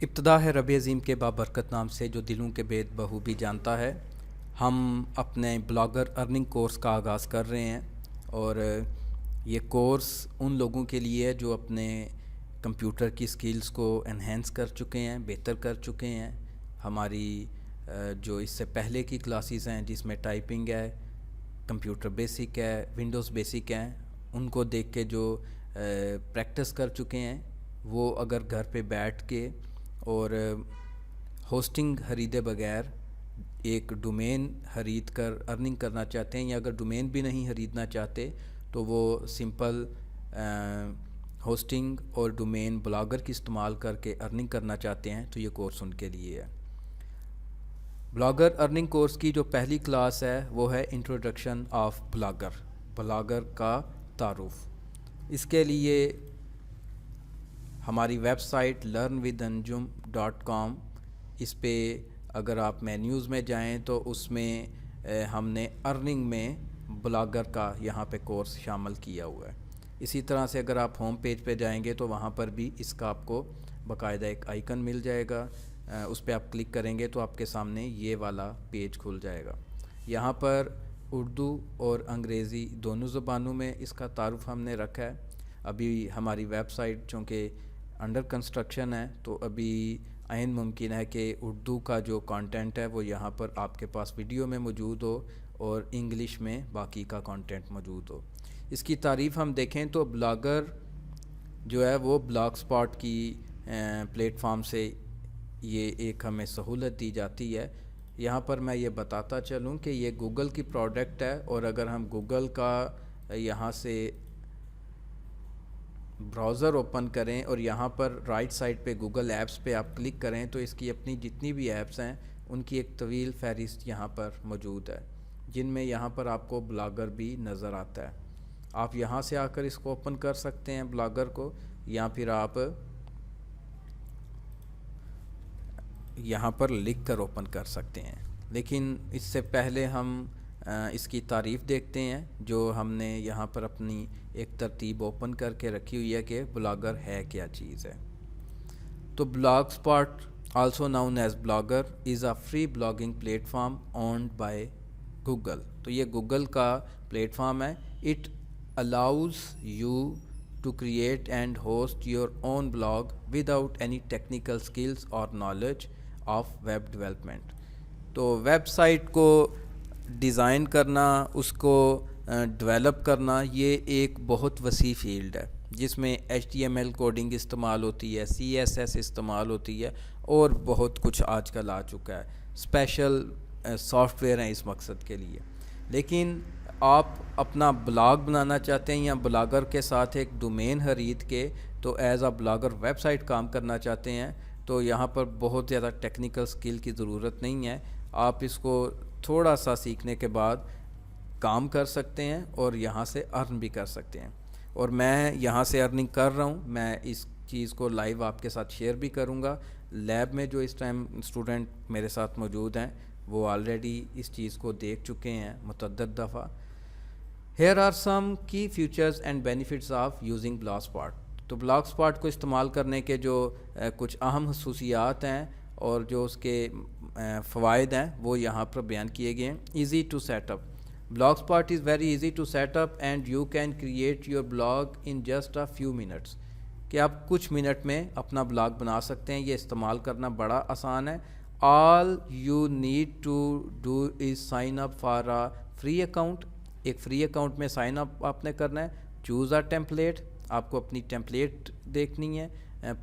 ابتدا ہے رب عظیم کے بابرکت نام سے جو دلوں کے بید بخوبی جانتا ہے۔ ہم اپنے بلاگر ارننگ کورس کا آغاز کر رہے ہیں، اور یہ کورس ان لوگوں کے لیے ہے جو اپنے کمپیوٹر کی سکلز کو انہینس کر چکے ہیں، بہتر کر چکے ہیں۔ ہماری جو اس سے پہلے کی کلاسز ہیں جس میں ٹائپنگ ہے، کمپیوٹر بیسک ہے، ونڈوز بیسک ہیں، ان کو دیکھ کے جو پریکٹس کر چکے ہیں، وہ اگر گھر پہ بیٹھ کے اور ہوسٹنگ خریدے بغیر ایک ڈومین خرید کر ارننگ کرنا چاہتے ہیں، یا اگر ڈومین بھی نہیں خریدنا چاہتے تو وہ سمپل ہوسٹنگ اور ڈومین بلاگر کی استعمال کر کے ارننگ کرنا چاہتے ہیں، تو یہ کورس ان کے لیے ہے۔ بلاگر ارننگ کورس کی جو پہلی کلاس ہے وہ ہے انٹروڈکشن آف بلاگر، بلاگر کا تعارف۔ اس کے لیے ہماری ویب سائٹ learnwithanjum.com، اس پہ اگر آپ مینیوز میں جائیں تو اس میں ہم نے ارننگ میں بلاگر کا یہاں پہ کورس شامل کیا ہوا ہے۔ اسی طرح سے اگر آپ ہوم پیج پہ جائیں گے تو وہاں پر بھی اس کا آپ کو باقاعدہ ایک آئیکن مل جائے گا، اس پہ آپ کلک کریں گے تو آپ کے سامنے یہ والا پیج کھل جائے گا۔ یہاں پر اردو اور انگریزی دونوں زبانوں میں اس کا تعارف ہم نے رکھا ہے۔ ابھی ہماری ویب سائٹ چونکہ انڈر کنسٹرکشن ہے تو ابھی عین ممکن ہے کہ اردو کا جو کانٹینٹ ہے وہ یہاں پر آپ کے پاس ویڈیو میں موجود ہو اور انگلش میں باقی کا کانٹینٹ موجود ہو۔ اس کی تعریف ہم دیکھیں تو بلاگر جو ہے وہ بلاگ اسپاٹ کی پلیٹ فارم سے یہ ایک ہمیں سہولت دی جاتی ہے۔ یہاں پر میں یہ بتاتا چلوں کہ یہ گوگل کی پروڈکٹ ہے، اور اگر ہم گوگل کا یہاں سے براؤزر اوپن کریں اور یہاں پر رائٹ سائڈ پہ گوگل ایپس پہ آپ کلک کریں تو اس کی اپنی جتنی بھی ایپس ہیں ان کی ایک طویل فہرست یہاں پر موجود ہے، جن میں یہاں پر آپ کو بلاگر بھی نظر آتا ہے۔ آپ یہاں سے آ کر اس کو اوپن کر سکتے ہیں بلاگر کو، یا پھر آپ یہاں پر لکھ کر اوپن کر سکتے ہیں۔ لیکن اس سے پہلے ہم اس کی تعریف دیکھتے ہیں جو ہم نے یہاں پر اپنی ایک ترتیب اوپن کر کے رکھی ہوئی ہے کہ بلاگر ہے کیا چیز ہے۔ تو Blogspot also known as Blogger is a free blogging platform owned by Google. تو یہ گوگل کا پلیٹ فارم ہے۔ It allows you to create and host your own blog without any technical skills اور knowledge of web development. تو website کو design کرنا، اس کو ڈیولپ کرنا، یہ ایک بہت وسیع فیلڈ ہے جس میں HTML کوڈنگ استعمال ہوتی ہے، CSS استعمال ہوتی ہے، اور بہت کچھ آج کل آ چکا ہے۔ اسپیشل سافٹ ویئر ہیں اس مقصد کے لیے۔ لیکن آپ اپنا بلاگ بنانا چاہتے ہیں یا بلاگر کے ساتھ ایک ڈومین خرید کے تو as a blogger website کام کرنا چاہتے ہیں، تو یہاں پر بہت زیادہ ٹیکنیکل سکل کی ضرورت نہیں ہے۔ آپ اس کو تھوڑا سا سیکھنے کے بعد کام کر سکتے ہیں اور یہاں سے ارن بھی کر سکتے ہیں، اور میں یہاں سے ارننگ کر رہا ہوں۔ میں اس چیز کو لائیو آپ کے ساتھ شیئر بھی کروں گا۔ لیب میں جو اس ٹائم اسٹوڈنٹ میرے ساتھ موجود ہیں وہ آلریڈی اس چیز کو دیکھ چکے ہیں متعدد دفعہ۔ Here are some key features and benefits of using BlogSpot۔ تو بلاگ اسپاٹ کو استعمال کرنے کے جو کچھ اہم خصوصیات ہیں اور جو اس کے فوائد ہیں وہ یہاں پر بیان کیے گئے ہیں۔ Easy to set up, Blogspot is very easy to set up and you can create your blog in just a few minutes, کہ آپ کچھ منٹ میں اپنا بلاگ بنا سکتے ہیں۔ یہ استعمال کرنا بڑا آسان ہے۔ All you need to do is sign up for a free account. ایک فری اکاؤنٹ میں سائن اپ آپ نے کرنا ہے۔ چوز اے ٹیمپلیٹ، آپ کو اپنی ٹیمپلیٹ دیکھنی ہے،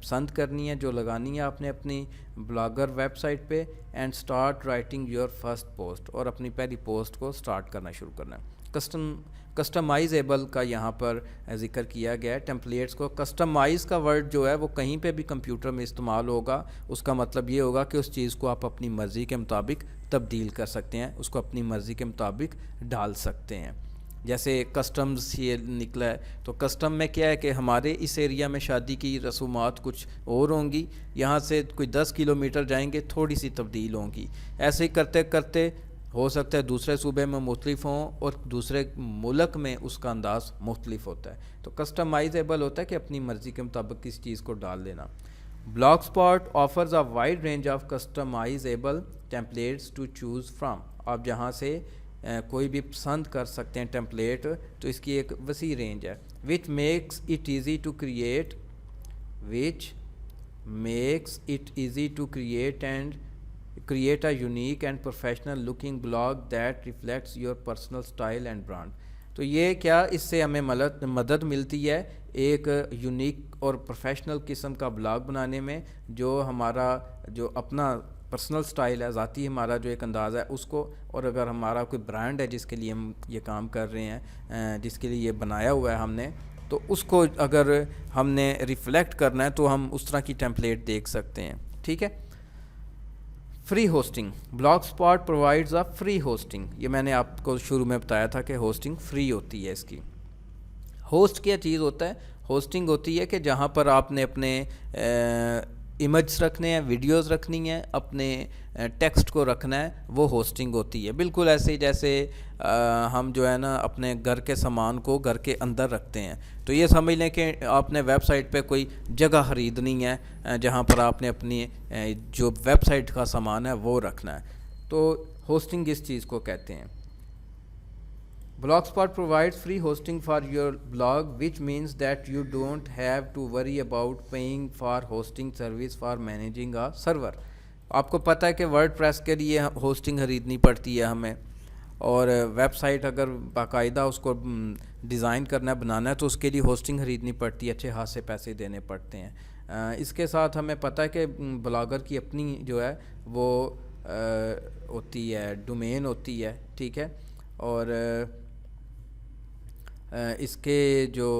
پسند کرنی ہے جو لگانی ہے آپ نے اپنی بلاگر ویب سائٹ پہ، and start writing your first post, اور اپنی پہلی پوسٹ کو سٹارٹ کرنا شروع کرنا ہے۔ کسٹمائزیبل کا یہاں پر ذکر کیا گیا ہے۔ ٹیمپلیٹس کو کسٹمائز کا ورڈ جو ہے وہ کہیں پہ بھی کمپیوٹر میں استعمال ہوگا، اس کا مطلب یہ ہوگا کہ اس چیز کو آپ اپنی مرضی کے مطابق تبدیل کر سکتے ہیں، اس کو اپنی مرضی کے مطابق ڈال سکتے ہیں۔ جیسے کسٹمز یہ نکلا ہے، تو کسٹم میں کیا ہے کہ ہمارے اس ایریا میں شادی کی رسومات کچھ اور ہوں گی، یہاں سے کوئی 10 کلومیٹر جائیں گے تھوڑی سی تبدیل ہوں گی۔ ایسے ہی کرتے کرتے ہو سکتا ہے دوسرے صوبے میں مختلف ہوں اور دوسرے ملک میں اس کا انداز مختلف ہوتا ہے۔ تو کسٹمائزیبل ہوتا ہے کہ اپنی مرضی کے مطابق کس چیز کو ڈال لینا۔ Blogspot offers a wide range of customizable templates to choose from. آپ جہاں سے کوئی بھی پسند کر سکتے ہیں ٹیمپلیٹ، تو اس کی ایک وسیع رینج ہے. which makes it easy to create and create a unique and professional looking blog that reflects your personal style and brand. تو یہ کیا اس سے ہمیں مدد ملتی ہے ایک یونیک اور پروفیشنل قسم کا بلاگ بنانے میں، جو ہمارا جو اپنا پرسنل سٹائل ہے، ذاتی ہمارا جو ایک انداز ہے اس کو، اور اگر ہمارا کوئی برانڈ ہے جس کے لیے ہم یہ کام کر رہے ہیں، جس کے لیے یہ بنایا ہوا ہے ہم نے، تو اس کو اگر ہم نے ریفلیکٹ کرنا ہے تو ہم اس طرح کی ٹیمپلیٹ دیکھ سکتے ہیں. ٹھیک ہے. Free hosting. Blog spot provides a free hosting. یہ میں نے آپ کو شروع میں بتایا تھا کہ ہوسٹنگ فری ہوتی ہے. اس کی ہوسٹ کیا چیز ہوتا ہے؟ ہوسٹنگ ہوتی ہے کہ جہاں پر آپ نے اپنے امیجز رکھنے ہیں، ویڈیوز رکھنی ہیں، اپنے ٹیکسٹ کو رکھنا ہے، وہ ہوسٹنگ ہوتی ہے. بالکل ایسے ہی جیسے ہم جو ہے نا اپنے گھر کے سامان کو گھر کے اندر رکھتے ہیں. تو یہ سمجھ لیں کہ آپ نے ویب سائٹ پہ کوئی جگہ خریدنی ہے جہاں پر آپ نے اپنی جو ویب سائٹ کا سامان ہے وہ رکھنا ہے. تو ہوسٹنگ اس چیز کو کہتے ہیں. Blogspot provides free hosting for your blog, which means that you don't have to worry about paying for hosting service for managing a server. آپ کو پتہ ہے کہ ورڈ پریس کے لیے ہوسٹنگ خریدنی پڑتی ہے ہمیں، اور ویب سائٹ اگر باقاعدہ اس کو ڈیزائن کرنا ہے، بنانا ہے، تو اس کے لیے ہوسٹنگ خریدنی پڑتی ہے، اچھے خاصے پیسے دینے پڑتے ہیں. اس کے ساتھ ہمیں پتہ ہے کہ بلاگر کی اپنی جو ہے وہ ہوتی ہے ڈومین ہوتی ہے. ٹھیک ہے. اور اس کے جو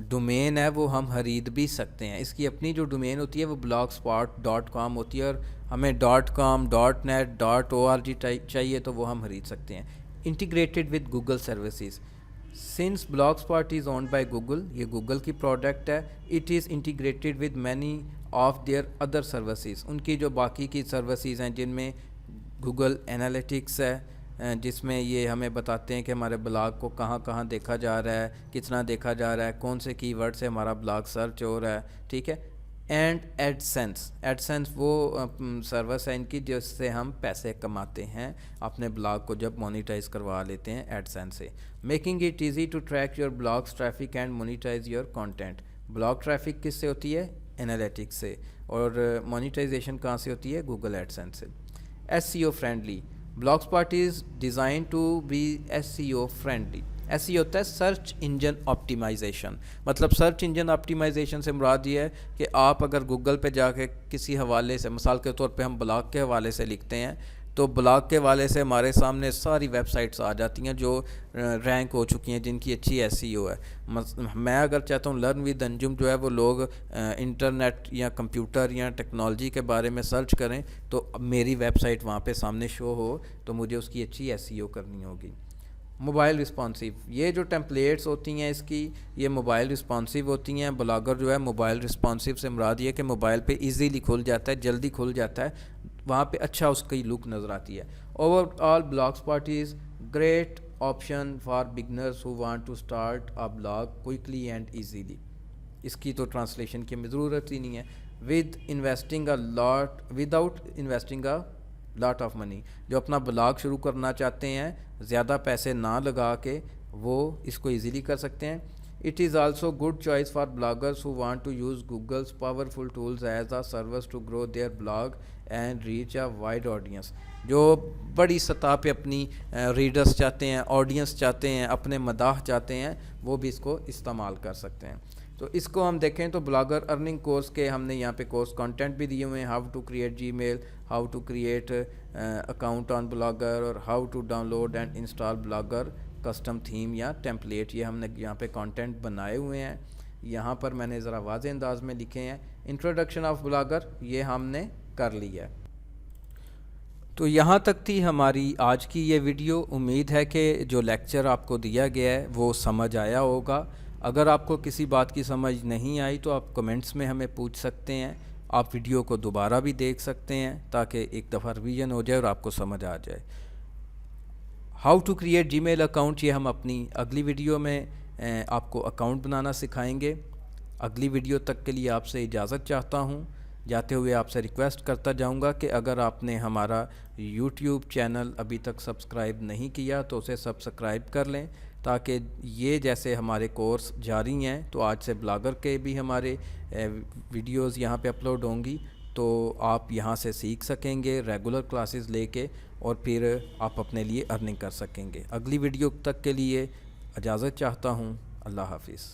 ڈومین ہے وہ ہم خرید بھی سکتے ہیں. اس کی اپنی جو ڈومین ہوتی ہے وہ blogspot.com ہوتی ہے، اور ہمیں .com .net .org چاہیے تو وہ ہم خرید سکتے ہیں. Integrated with Google services. Since Blogspot is owned by Google, یہ گوگل کی پروڈکٹ ہے. It is integrated with many of their other services. ان کی جو باقی کی سروسز ہیں جن میں گوگل انالیٹکس ہے، جس میں یہ ہمیں بتاتے ہیں کہ ہمارے بلاگ کو کہاں کہاں دیکھا جا رہا ہے، کتنا دیکھا جا رہا ہے، کون سے کی ورڈ سے ہمارا بلاگ سرچ ہو رہا ہے. ٹھیک ہے. اینڈ ایڈسنس وہ سروس ہے ان کی جس سے ہم پیسے کماتے ہیں اپنے بلاگ کو جب مونیٹائز کروا لیتے ہیں ایڈسنس سے. Making it easy to track your blog's traffic and monetise your content. Blog traffic کس سے ہوتی ہے؟ انالیٹکس سے. اور مونیٹائزیشن کہاں سے ہوتی ہے؟ گوگل ایڈسنس سے. SEO friendly. Blogspot is designed to be SEO friendly. SEO ہوتا ہے سرچ انجن آپٹیمائزیشن. مطلب سرچ انجن آپٹیمائزیشن سے مراد یہ ہے کہ آپ اگر گوگل پہ جا کے کسی حوالے سے، مثال کے طور پہ ہم بلاگ کے حوالے سے لکھتے ہیں، تو بلاگ کے حوالے سے ہمارے سامنے ساری ویب سائٹس آ جاتی ہیں جو رینک ہو چکی ہیں، جن کی اچھی SEO ہے. میں اگر چاہتا ہوں لرن ود انجم جو ہے وہ لوگ انٹرنیٹ یا کمپیوٹر یا ٹیکنالوجی کے بارے میں سرچ کریں تو میری ویب سائٹ وہاں پہ سامنے شو ہو، تو مجھے اس کی اچھی SEO کرنی ہوگی. موبائل رسپانسیو. یہ جو ٹیمپلیٹس ہوتی ہیں اس کی، یہ موبائل رسپانسیو ہوتی ہیں. بلاگر جو ہے موبائل رسپانسیو سے مراد یہ کہ موبائل پہ ایزیلی کھل جاتا ہے، جلدی کھل جاتا ہے، وہاں پہ اچھا اس کی لک نظر آتی ہے. Overall Blogspot is great option for beginners who want to start a blog quickly and easily. اس کی تو ٹرانسلیشن کی ضرورت ہی نہیں ہے. Without investing a lot of money. جو اپنا بلاگ شروع کرنا چاہتے ہیں زیادہ پیسے نہ لگا کے وہ اس کو ایزیلی کر سکتے ہیں. It is also good choice for bloggers who want to use Google's powerful tools as a service to grow their blog and reach a wide audience. جو بڑی سطح پہ اپنی ریڈرز چاہتے ہیں، آڈینس چاہتے ہیں، اپنے مداح چاہتے ہیں، وہ بھی اس کو استعمال کر سکتے ہیں. تو اس کو ہم دیکھیں تو بلاگر ارننگ کورس کے ہم نے یہاں پہ کورس کانٹینٹ بھی دیے ہوئے ہیں. How to create Gmail, how to create account on Blogger, اور how to download and install Blogger custom theme یا ٹیمپلیٹ. یہ ہم نے یہاں پہ کانٹینٹ بنائے ہوئے ہیں. یہاں پر میں نے ذرا واضح انداز میں لکھے ہیں. انٹروڈکشن آف بلاگر یہ ہم نے کر لیا ہے. تو یہاں تک تھی ہماری آج کی یہ ویڈیو. امید ہے کہ جو لیکچر آپ کو دیا گیا ہے وہ سمجھ آیا ہوگا. اگر آپ کو کسی بات کی سمجھ نہیں آئی تو آپ کمنٹس میں ہمیں پوچھ سکتے ہیں. آپ ویڈیو کو دوبارہ بھی دیکھ سکتے ہیں تاکہ ایک دفعہ ریویژن ہو جائے اور آپ کو سمجھ آ جائے. How to create Gmail account, یہ ہم اپنی اگلی ویڈیو میں آپ کو اکاؤنٹ بنانا سکھائیں گے. اگلی ویڈیو تک کے لیے آپ سے اجازت چاہتا ہوں۔ جاتے ہوئے آپ سے ریکویسٹ کرتا جاؤں گا کہ اگر آپ نے ہمارا یوٹیوب چینل ابھی تک سبسکرائب نہیں کیا تو اسے سبسکرائب کر لیں، تاکہ یہ جیسے ہمارے کورس جاری ہیں تو آج سے بلاگر کے بھی ہمارے ویڈیوز یہاں پہ اپلوڈ ہوں گی، تو آپ یہاں سے سیکھ سکیں گے ریگولر کلاسز لے کے، اور پھر آپ اپنے لیے ارننگ کر سکیں گے۔ اگلی ویڈیو تک کے لیے اجازت چاہتا ہوں۔ اللہ حافظ۔